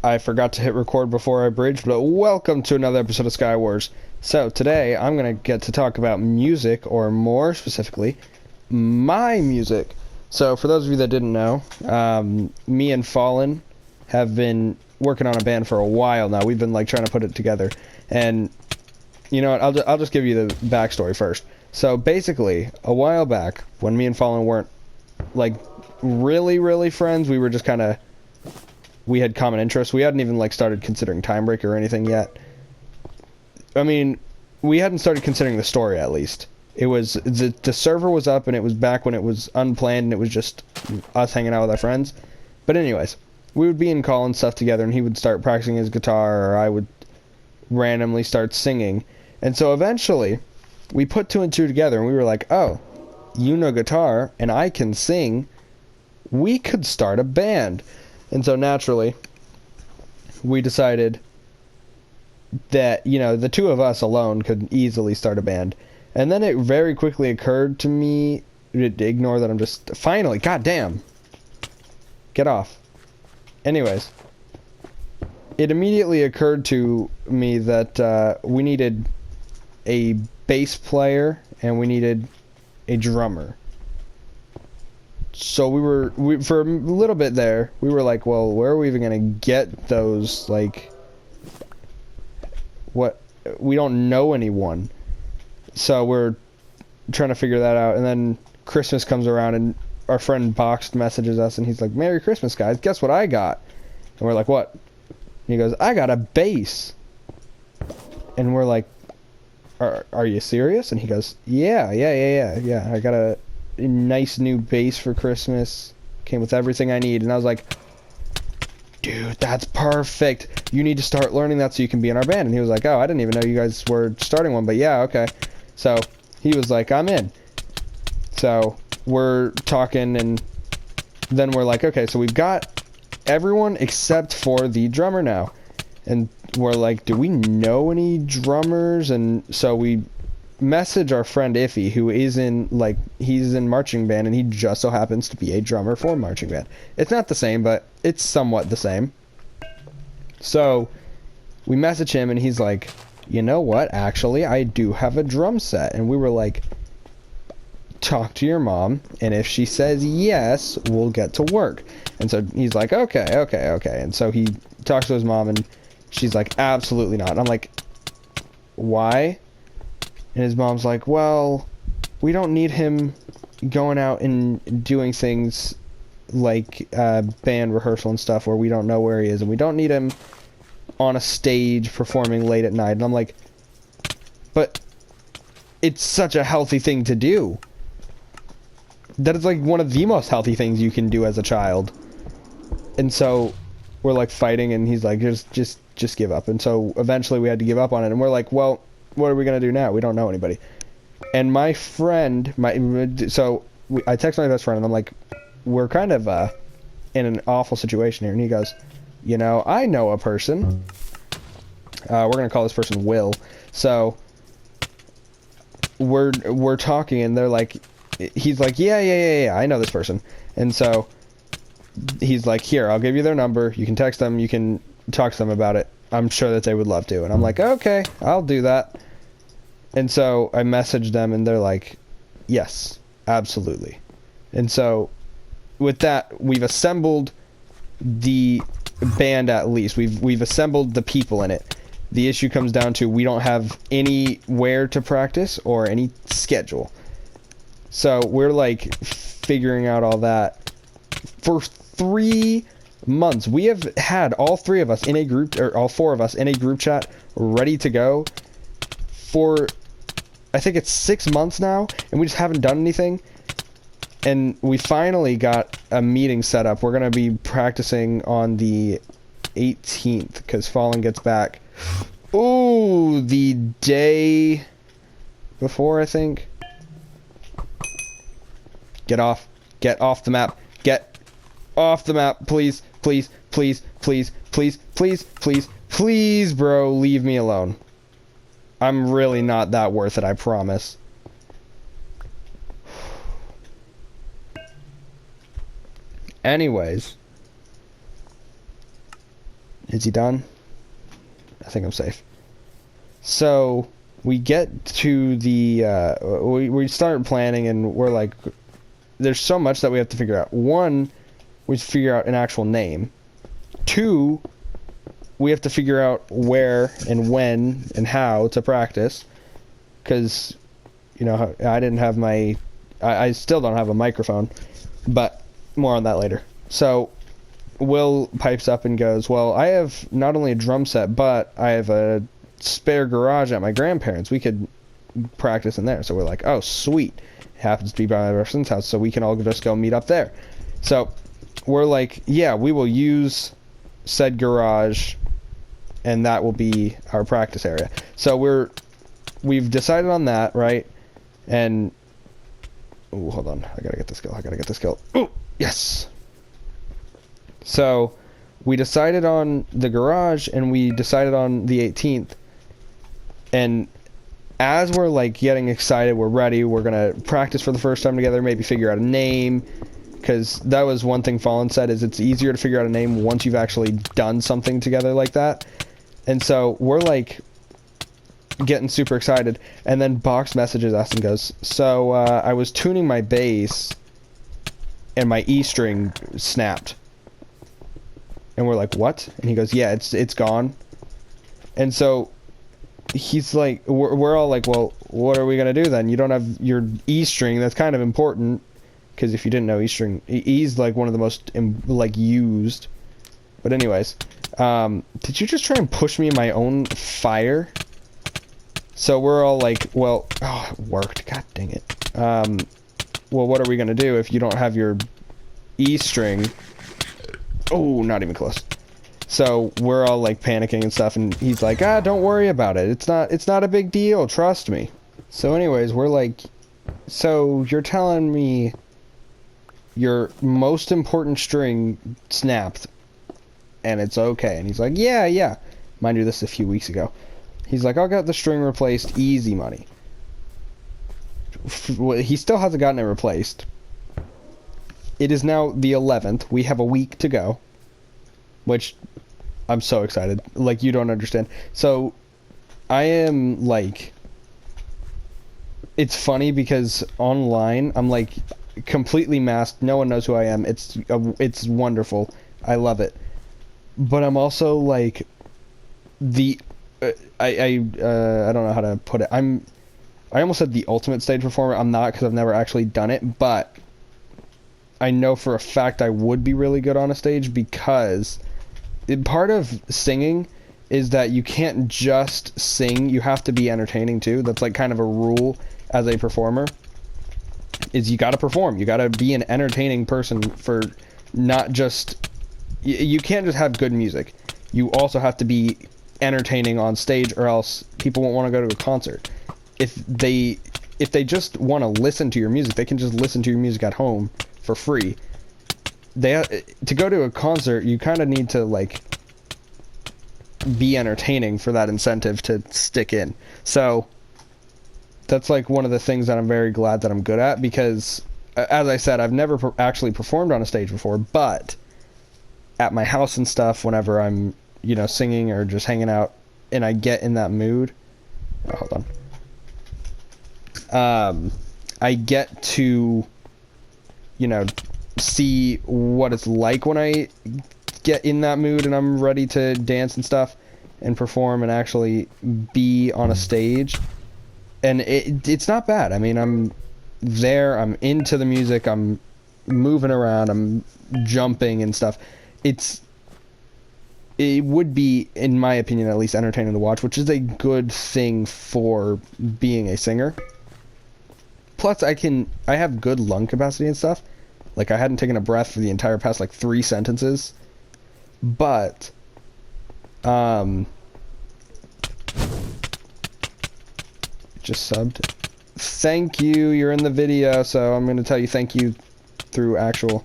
I forgot to hit record before I bridged, but welcome to another episode of Skywars. So today I'm going to get to talk about music, or more specifically, my music. So for those of you that didn't know, me and Fallen have been working on a band for a while now. We've been like trying to put it together. And you know what, I'll just give you the backstory first. So basically, a while back, when me and Fallen weren't like really friends, we were just kind of, we had common interests. We hadn't even like started considering Timebreaker or anything yet. I mean, we hadn't started considering the story, at least. It was, the server was up, and it was back when it was unplanned, and it was just us hanging out with our friends. But anyways, we would be in call and stuff together, and he would start practicing his guitar, or I would randomly start singing. And so eventually, we put two and two together, and we were like, oh, you know guitar, and I can sing. We could start a band. And so naturally, we decided that, you know, the two of us alone could easily start a band. And then it very quickly occurred to me, ignore that I'm just, finally, goddamn, get off. Anyways, it immediately occurred to me that we needed a bass player and we needed a drummer. So we for a little bit there, we were like, well, where are we even gonna get those, like, what, we don't know anyone. So we're trying to figure that out, and then Christmas comes around, and our friend Boxed messages us, and he's like, Merry Christmas, guys, guess what I got? And we're like, what? And he goes, I got a bass. And we're like, are you serious? And he goes, yeah, I got a nice new bass for Christmas, came with everything I need. And I was like, dude, that's perfect, you need to start learning that so you can be in our band. And he was like, oh, I didn't even know you guys were starting one, but yeah, okay. So he was like, I'm in. So we're talking, and then we're like, okay, so we've got everyone except for the drummer now. And we're like, do we know any drummers? And so we message our friend Iffy, who is in, like, he's in marching band, and he just so happens to be a drummer for marching band. It's not the same, but it's somewhat the same. So we message him, and he's like, you know what, actually, I do have a drum set. And we were like, talk to your mom, and if she says yes, we'll get to work. And so he's like, okay. And so he talks to his mom, and she's like, absolutely not. And I'm like, why? And his mom's like, well, we don't need him going out and doing things like band rehearsal and stuff where we don't know where he is, and we don't need him on a stage performing late at night. And I'm like, but it's such a healthy thing to do. That is like one of the most healthy things you can do as a child. And so we're like fighting, and he's like, just give up. And so eventually we had to give up on it, and we're like, well, what are we gonna do now? We don't know anybody. And my friend, I text my best friend, and I'm like, we're kind of in an awful situation here. And he goes, you know, I know a person. We're gonna call this person Will. So we're talking, and they're like, he's like, yeah, I know this person. And so he's like, here, I'll give you their number. You can text them. You can talk to them about it. I'm sure that they would love to. And I'm like, okay, I'll do that. And so I messaged them, and they're like, yes, absolutely. And so with that, we've assembled the band. At least we've assembled the people in it. The issue comes down to, we don't have anywhere to practice or any schedule. So we're like figuring out all that for 3 months. We have had all three of us in a group, or all four of us in a group chat, ready to go for, I think it's 6 months now, and we just haven't done anything. And we finally got a meeting set up. We're gonna be practicing on the 18th, because Fallen gets back, ooh, the day before, I think. Get off the map, get off the map, please, bro, leave me alone. I'm really not that worth it, I promise. Anyways, Is he done? I think I'm safe. So we get to the we start planning, and we're like, there's so much that we have to figure out. One, we have to figure out an actual name. Two, we have to figure out where and when and how to practice, because you know I didn't have my I still don't have a microphone, but more on that later. So Will pipes up and goes, well, I have not only a drum set, but I have a spare garage at my grandparents'. We could practice in there. So we're like, oh, sweet. It happens to be by my friend's house, so we can all just go meet up there. So we're like, yeah, we will use said garage, and that will be our practice area. So we've decided on that, right? And oh, hold on, I gotta get the skill. Oh, yes. So we decided on the garage, and we decided on the 18th. And as we're like getting excited, we're ready, we're gonna practice for the first time together, maybe figure out a name, because that was one thing Fallen said, is it's easier to figure out a name once you've actually done something together like that. And so we're like getting super excited, and then Box messages us and goes, so I was tuning my bass and my E string snapped. And we're like, what? And he goes, yeah, it's gone. And so he's like, we're all like, well, what are we gonna do then? You don't have your E string. That's kind of important, because if you didn't know, E string, E's like one of the most like used. But anyways, did you just try and push me in my own fire? So we're all like, well, oh, it worked. God dang it. Well, what are we gonna do if you don't have your E string? Oh, not even close. So we're all like panicking and stuff, and he's like, don't worry about it. It's not a big deal. Trust me. So anyways, we're like, so you're telling me your most important string snapped and it's okay? And he's like, yeah. Mind you, this is a few weeks ago. He's like, I'll get the string replaced, easy money. He still hasn't gotten it replaced. It is now the 11th. We have a week to go, which I'm so excited. Like, you don't understand. So I am like, it's funny because online I'm like completely masked. No one knows who I am. It's wonderful. I love it. But I'm also like I don't know how to put it. I almost said the ultimate stage performer. I'm not, because I've never actually done it, but I know for a fact I would be really good on a stage, because part of singing is that you can't just sing, you have to be entertaining too. That's like kind of a rule as a performer, is you gotta perform. You gotta be an entertaining person, for not just, you can't just have good music. You also have to be entertaining on stage, or else people won't want to go to a concert. If they just want to listen to your music, they can just listen to your music at home for free. To go to a concert, you kind of need to like be entertaining for that incentive to stick in. So that's like one of the things that I'm very glad that I'm good at, because as I said, I've never actually performed on a stage before, but at my house and stuff, whenever I'm, you know, singing or just hanging out and I get in that mood, hold on, I get to, you know, see what it's like when I get in that mood and I'm ready to dance and stuff and perform and actually be on a stage. And it's not bad. I mean, I'm there, I'm into the music, I'm moving around, I'm jumping and stuff. It would be, in my opinion at least, entertaining to watch, which is a good thing for being a singer. Plus, I have good lung capacity and stuff. Like, I hadn't taken a breath for the entire past, like, 3 sentences. But, just subbed. Thank you, you're in the video, so I'm gonna tell you thank you through actual...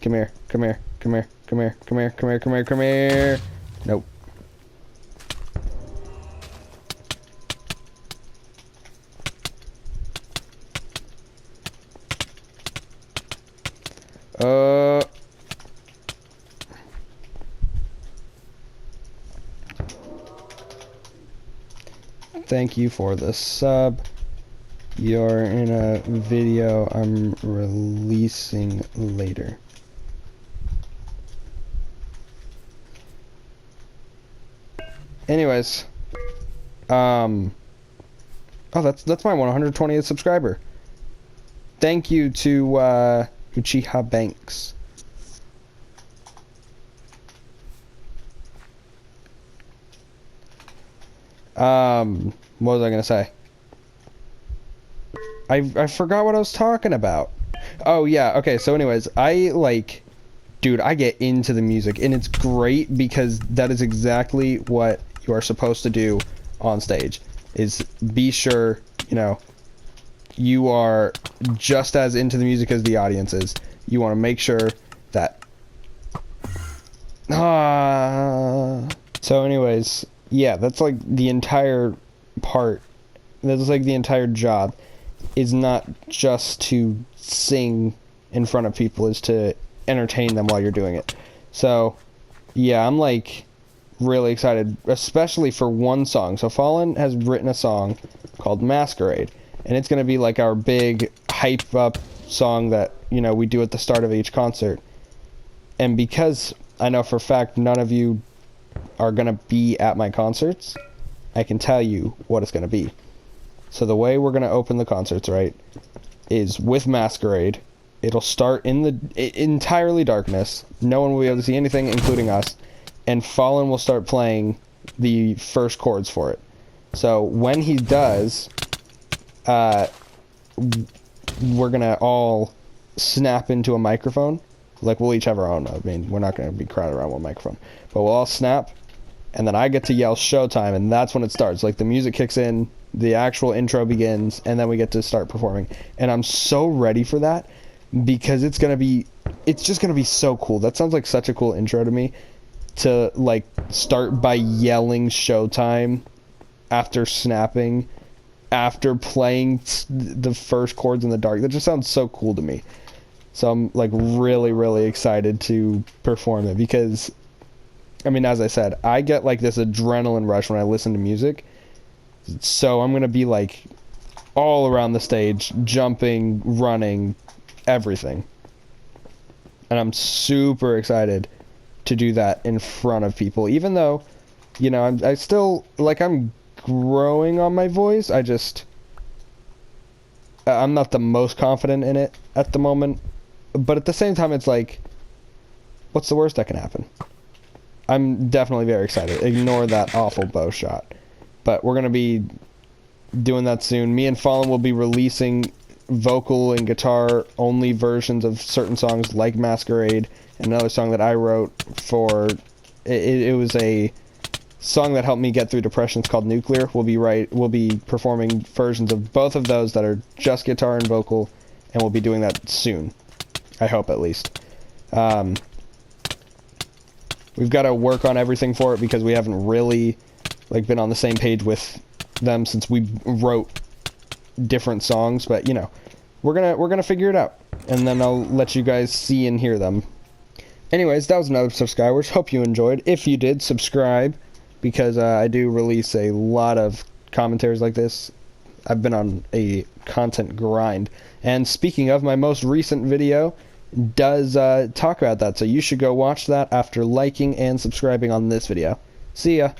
Come here, come here, come here, come here, come here, come here, come here, come here. Nope. thank you for the sub. You're in a video I'm releasing later. Anyways, oh, that's my 120th subscriber. Thank you to Uchiha Banks. What was I gonna say? I forgot what I was talking about. Oh yeah, okay, so anyways, dude, I get into the music, and it's great because that is exactly what you are supposed to do on stage, is be sure, you know, you are just as into the music as the audience is. You want to make sure that... So anyways, yeah, that's like the entire part. That's like the entire job, is not just to sing in front of people, is to entertain them while you're doing it. So yeah, I'm like really excited, especially for one song. So Fallen has written a song called Masquerade, and it's going to be like our big hype up song that, you know, we do at the start of each concert. And because I know for a fact none of you are going to be at my concerts, I can tell you what it's going to be. So the way we're going to open the concerts, right, is with Masquerade. It'll start in the entirely darkness. No one will be able to see anything, including us. And Fallen will start playing the first chords for it. So when he does, we're going to all snap into a microphone. Like, we'll each have our own. I mean, we're not going to be crowded around one microphone. But we'll all snap, and then I get to yell showtime, and that's when it starts. Like, the music kicks in, the actual intro begins, and then we get to start performing. And I'm so ready for that, because it's just going to be so cool. That sounds like such a cool intro to me, to, like, start by yelling showtime after snapping, after playing the first chords in the dark. That just sounds so cool to me. So I'm like really, really excited to perform it, because, I mean, as I said, I get like this adrenaline rush when I listen to music. So I'm going to be like all around the stage, jumping, running, everything. And I'm super excited to do that in front of people, even though, you know, I still, like, I'm growing on my voice. I'm not the most confident in it at the moment. But at the same time, it's like, what's the worst that can happen? I'm definitely very excited. Ignore that awful bow shot. But we're going to be doing that soon. Me and Fallen will be releasing vocal and guitar only versions of certain songs like Masquerade. And another song that I wrote for... It was a song that helped me get through depression. It's called Nuclear. We'll be performing versions of both of those that are just guitar and vocal. And we'll be doing that soon. I hope, at least. We've got to work on everything for it, because we haven't really, like, been on the same page with them since we wrote different songs. But, you know, we're gonna figure it out, and then I'll let you guys see and hear them. Anyways, that was another episode of Skywars. Hope you enjoyed. If you did, subscribe, because I do release a lot of commentaries like this. I've been on a content grind. And speaking of, my most recent video does talk about that, so you should go watch that after liking and subscribing on this video. See ya!